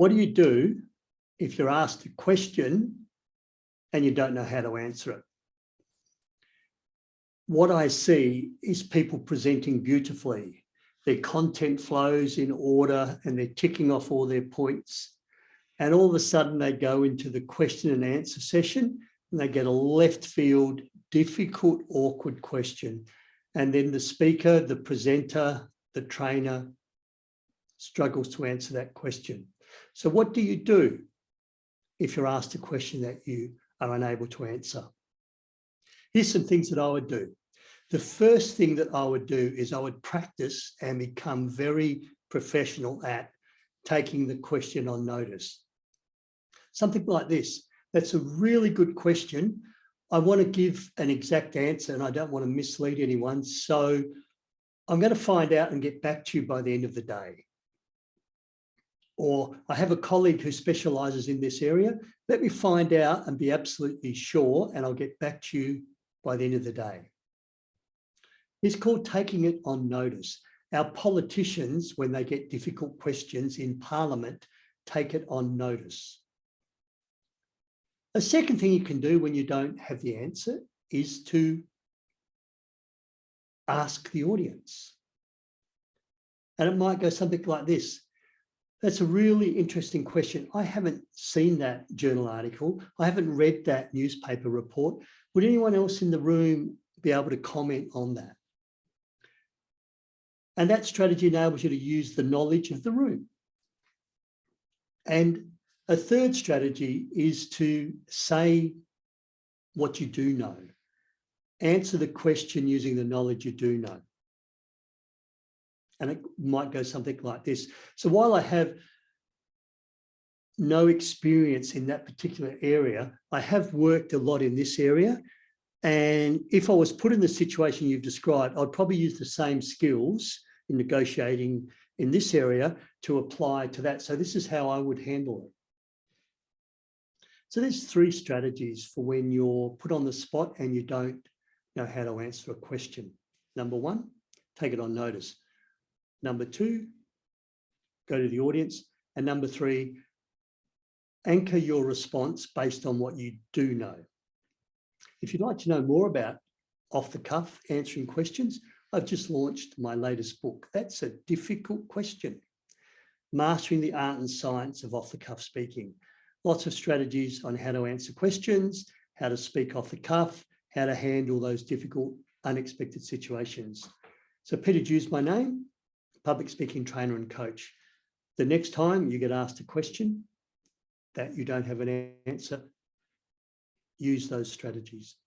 what do you do if you're asked a question and you don't know how to answer it? What I see is people presenting beautifully. Their content flows in order and they're ticking off all their points. And all of a sudden they go into the question and answer session and they get a left field, difficult, awkward question. And then the speaker, the presenter, the trainer struggles to answer that question. So what do you do if you're asked a question that you are unable to answer? Here's some things that I would do. The first thing that I would do is I would practice and become very professional at taking the question on notice. Something like this. That's a really good question. I want to give an exact answer and I don't want to mislead anyone. So I'm going to find out and get back to you by the end of the day. Or I have a colleague who specializes in this area. Let me find out and be absolutely sure and I'll get back to you by the end of the day. It's called taking it on notice. Our politicians, when they get difficult questions in Parliament, take it on notice. A second thing you can do when you don't have the answer is to ask the audience. And it might go something like this. That's a really interesting question. I haven't seen that journal article. I haven't read that newspaper report. Would anyone else in the room be able to comment on that? And that strategy enables you to use the knowledge of the room. And a third strategy is to say what you do know. Answer the question using the knowledge you do know. And it might go something like this. So while I have no experience in that particular area, I have worked a lot in this area. And if I was put in the situation you've described, I'd probably use the same skills in negotiating in this area to apply to that. So this is how I would handle it. So there's 3 strategies for when you're put on the spot and you don't know how to answer a question. Number 1, take it on notice. Number 2, go to the audience. And number 3, anchor your response based on what you do know. If you'd like to know more about off-the-cuff answering questions, I've just launched my latest book. That's a difficult question. Mastering the Art and Science of Off-the-Cuff Speaking. Lots of strategies on how to answer questions, how to speak off the cuff, how to handle those difficult, unexpected situations. So Peter Dew's my name, public speaking trainer and coach. The next time you get asked a question that you don't have an answer, use those strategies.